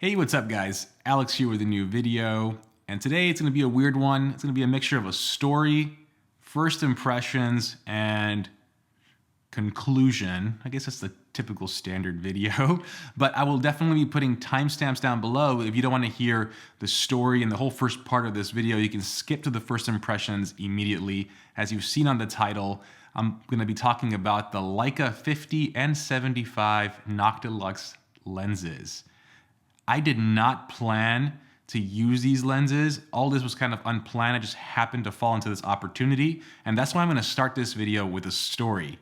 Hey, what's up guys? Alex here with a new video, and today it's going to be a weird one. It's going to be a mixture of a story, first impressions, and conclusion. I guess that's the typical standard video, but I will definitely be putting timestamps down below. If you don't want to hear the story and the whole first part of this video, you can skip to the first impressions immediately. As you've seen on the title, I'm going to be talking about the Leica 50 and 75 Noctilux lenses. I did not plan to use these lenses. All this was kind of unplanned. I just happened to fall into this opportunity. And that's why I'm gonna start this video with a story.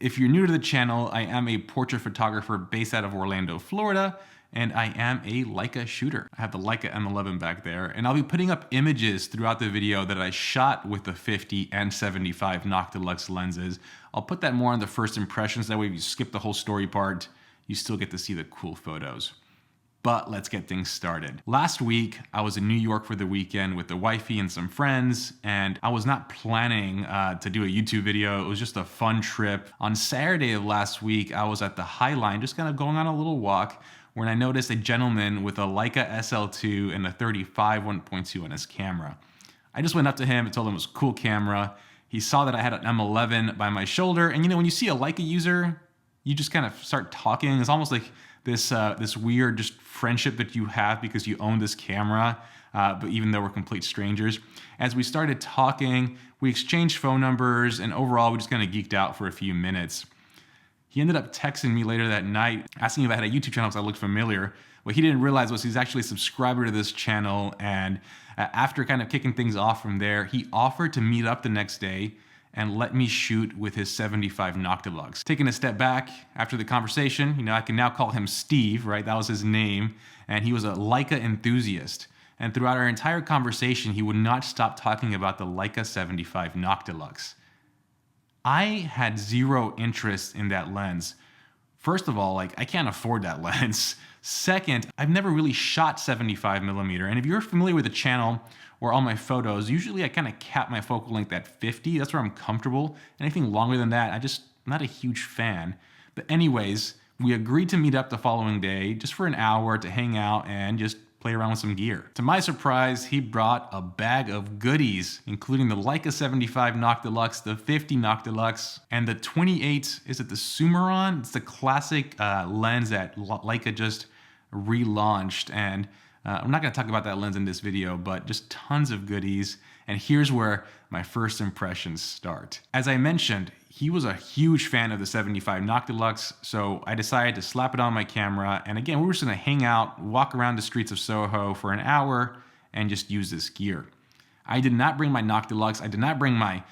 If you're new to the channel, I am a portrait photographer based out of Orlando, Florida, and I am a Leica shooter. I have the Leica M11 back there, and I'll be putting up images throughout the video that I shot with the 50 and 75 Noctilux lenses. I'll put that more on the first impressions. That way if you skip the whole story part, you still get to see the cool photos. But let's get things started. Last week, I was in New York for the weekend with the wifey and some friends, and I was not planning to do a YouTube video. It was just a fun trip. On Saturday of last week, I was at the High Line, just kind of going on a little walk, when I noticed a gentleman with a Leica SL2 and a 35 1.2 on his camera. I just went up to him and told him it was a cool camera. He saw that I had an M11 by my shoulder, and you know, when you see a Leica user, you just kind of start talking. It's almost like this weird just friendship that you have because you own this camera, but even though we're complete strangers. As we started talking, we exchanged phone numbers, and overall we just kind of geeked out for a few minutes. He ended up texting me later that night, asking if I had a YouTube channel because I looked familiar. What he didn't realize was he's actually a subscriber to this channel, and after kind of kicking things off from there, he offered to meet up the next day and let me shoot with his 75 Noctilux. Taking a step back after the conversation, you know, I can now call him Steve, right? That was his name. And he was a Leica enthusiast. And throughout our entire conversation, he would not stop talking about the Leica 75 Noctilux. I had zero interest in that lens. First of all, I can't afford that lens. Second, I've never really shot 75mm. And if you're familiar with the channel or all my photos, usually I kind of cap my focal length at 50. That's where I'm comfortable. Anything longer than that, I'm not a huge fan. But anyways, we agreed to meet up the following day just for an hour to hang out and just play around with some gear. To my surprise, he brought a bag of goodies, including the Leica 75 Noctilux, the 50 Noctilux, and the 28, is it the Sumeron? It's the classic lens that Leica just relaunched, and I'm not going to talk about that lens in this video, but just tons of goodies. And here's where my first impressions start. As I mentioned, he was a huge fan of the 75 Noctilux, so I decided to slap it on my camera. And again, we were just going to hang out, walk around the streets of Soho for an hour, and just use this gear. I did not bring my Noctilux. I did not bring my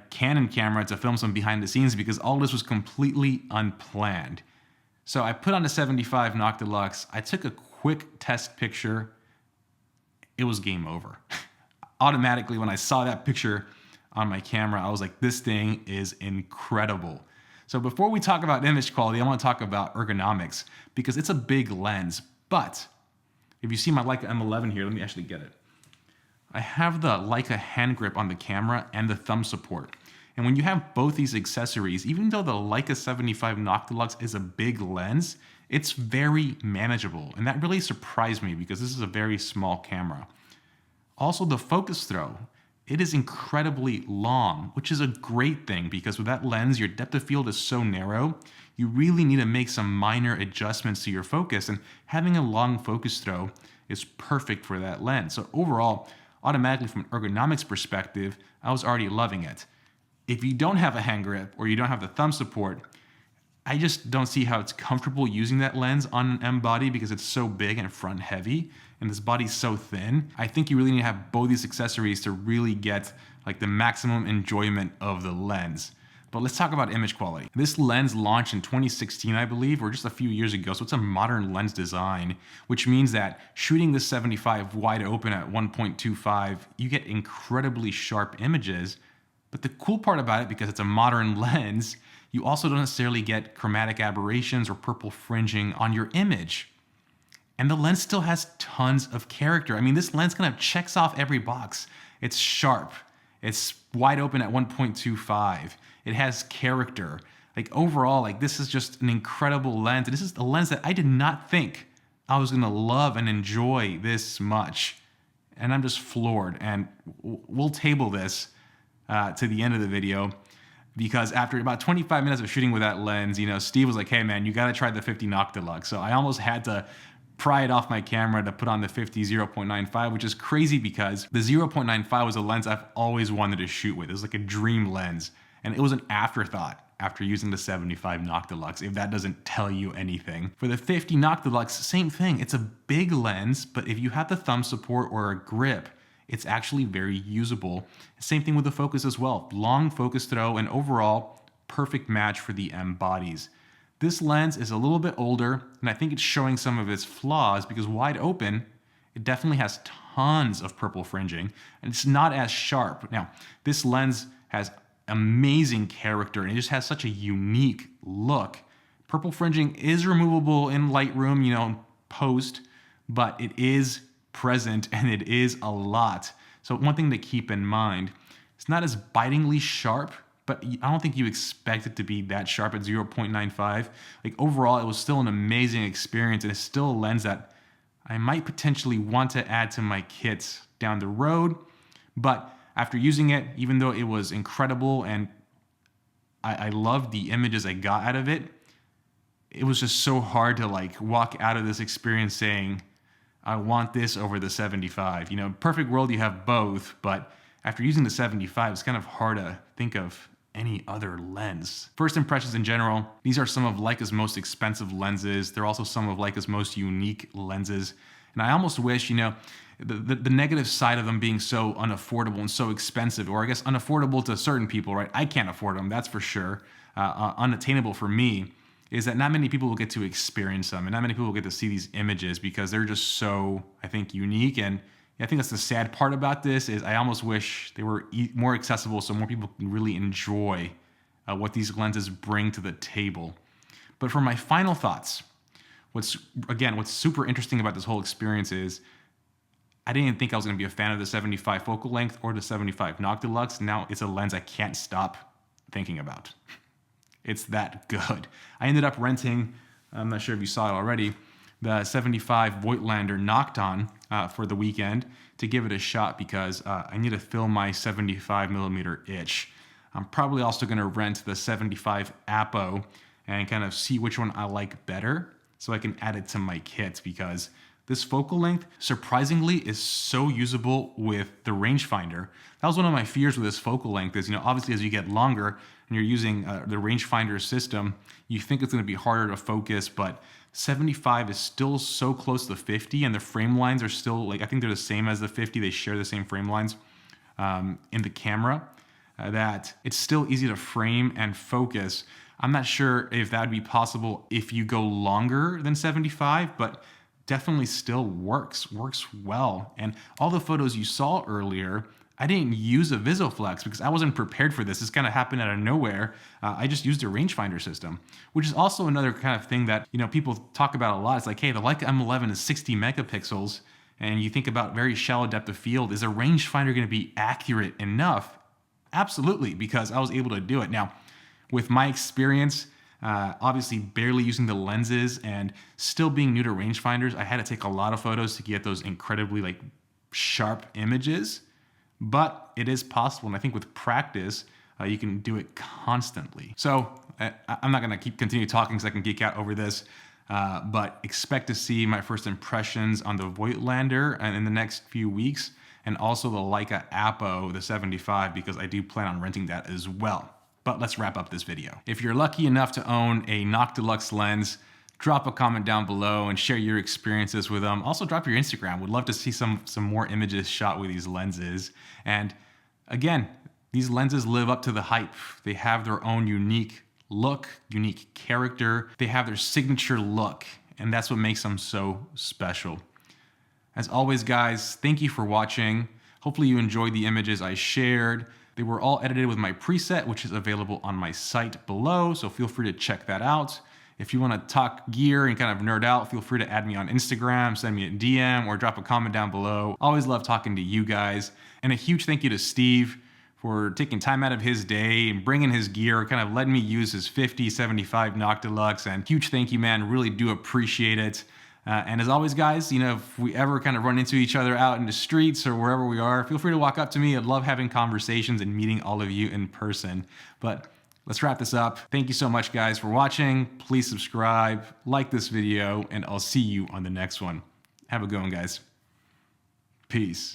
Canon camera to film some behind the scenes because all this was completely unplanned. So I put on the 75 Noctilux. I took a quick test picture. It was game over. Automatically, when I saw that picture on my camera, I was like, this thing is incredible. So before we talk about image quality, I want to talk about ergonomics because it's a big lens. But if you see my Leica M11 here, let me actually get it. I have the Leica hand grip on the camera and the thumb support. And when you have both these accessories, even though the Leica 75 Noctilux is a big lens, it's very manageable. And that really surprised me because this is a very small camera. Also, the focus throw, it is incredibly long, which is a great thing because with that lens, your depth of field is so narrow, you really need to make some minor adjustments to your focus. And having a long focus throw is perfect for that lens. So overall, automatically from an ergonomics perspective, I was already loving it. If you don't have a hand grip or you don't have the thumb support, I just don't see how it's comfortable using that lens on an M body because it's so big and front heavy and this body's so thin. I think you really need to have both these accessories to really get the maximum enjoyment of the lens. But let's talk about image quality. This lens launched in 2016, I believe, or just a few years ago. So it's a modern lens design, which means that shooting the 75 wide open at 1.25, you get incredibly sharp images. But the cool part about it, because it's a modern lens, you also don't necessarily get chromatic aberrations or purple fringing on your image. And the lens still has tons of character. I mean, this lens kind of checks off every box. It's sharp. It's wide open at 1.25. It has character. Overall, this is just an incredible lens. And this is a lens that I did not think I was gonna love and enjoy this much. And I'm just floored. And we'll table this to the end of the video, because after about 25 minutes of shooting with that lens, Steve was like, hey man, you gotta try the 50 Noctilux. So I almost had to pry it off my camera to put on the 50 0.95, which is crazy because the 0.95 was a lens I've always wanted to shoot with. It was like a dream lens. And it was an afterthought after using the 75 Noctilux, if that doesn't tell you anything. For the 50 Noctilux, same thing. It's a big lens, but if you have the thumb support or a grip, it's actually very usable. Same thing with the focus as well. Long focus throw, and overall, perfect match for the M bodies. This lens is a little bit older, and I think it's showing some of its flaws because wide open, it definitely has tons of purple fringing, and it's not as sharp. Now, this lens has amazing character, and it just has such a unique look. Purple fringing is removable in Lightroom, post, but it is present and it is a lot. So one thing to keep in mind, it's not as bitingly sharp, but I don't think you expect it to be that sharp at 0.95. Like overall, it was still an amazing experience, and it's still a lens that I might potentially want to add to my kits down the road. But after using it, even though it was incredible and I loved the images I got out of it, it was just so hard to walk out of this experience saying, I want this over the 75. Perfect world, you have both, but after using the 75, it's kind of hard to think of any other lens. First impressions in general, these are some of Leica's most expensive lenses. They're also some of Leica's most unique lenses. And I almost wish, the negative side of them being so unaffordable and so expensive, or I guess unaffordable to certain people, right? I can't afford them, that's for sure. Unattainable for me, is that not many people will get to experience them, and not many people will get to see these images because they're just so, I think, unique. And I think that's the sad part about this, is I almost wish they were more accessible so more people can really enjoy what these lenses bring to the table. But for my final thoughts, what's super interesting about this whole experience is I didn't think I was going to be a fan of the 75 focal length or the 75 Noctilux. Now it's a lens I can't stop thinking about. It's that good. I ended up renting, I'm not sure if you saw it already, the 75 Voigtlander Nocton for the weekend to give it a shot because I need to fill my 75mm itch. I'm probably also going to rent the 75 Apo and kind of see which one I like better so I can add it to my kits, because this focal length, surprisingly, is so usable with the rangefinder. That was one of my fears with this focal length is, obviously as you get longer and you're using the rangefinder system, you think it's going to be harder to focus, but 75 is still so close to the 50, and the frame lines are still, I think they're the same as the 50. They share the same frame lines in the camera, that it's still easy to frame and focus. I'm not sure if that would be possible if you go longer than 75, but definitely still works well. And all the photos you saw earlier, I didn't use a VisiFlex because I wasn't prepared for this. This kind of happened out of nowhere. I just used a rangefinder system, which is also another kind of thing that people talk about a lot. It's like, hey, the Leica M11 is 60 megapixels, and you think about very shallow depth of field. Is a rangefinder going to be accurate enough? Absolutely, because I was able to do it. Now, with my experience, obviously barely using the lenses and still being new to rangefinders, I had to take a lot of photos to get those incredibly sharp images. But it is possible, and I think with practice, you can do it constantly. So I'm not going to continue talking because I can geek out over this, but expect to see my first impressions on the Voigtlander in the next few weeks, and also the Leica Apo, the 75, because I do plan on renting that as well. But let's wrap up this video. If you're lucky enough to own a Noctilux lens, drop a comment down below and share your experiences with them. Also drop your Instagram. Would love to see some more images shot with these lenses. And again, these lenses live up to the hype. They have their own unique look, unique character. They have their signature look, and that's what makes them so special. As always, guys, thank you for watching. Hopefully you enjoyed the images I shared. They were all edited with my preset, which is available on my site below, so feel free to check that out. If you want to talk gear and kind of nerd out, feel free to add me on Instagram, send me a DM, or drop a comment down below. Always love talking to you guys. And a huge thank you to Steve for taking time out of his day and bringing his gear, kind of letting me use his 50, 75 Noctilux. And huge thank you, man. Really do appreciate it. And as always, guys, if we ever kind of run into each other out in the streets or wherever we are, feel free to walk up to me. I'd love having conversations and meeting all of you in person. But let's wrap this up. Thank you so much, guys, for watching. Please subscribe, like this video, and I'll see you on the next one. Have a good one, guys. Peace.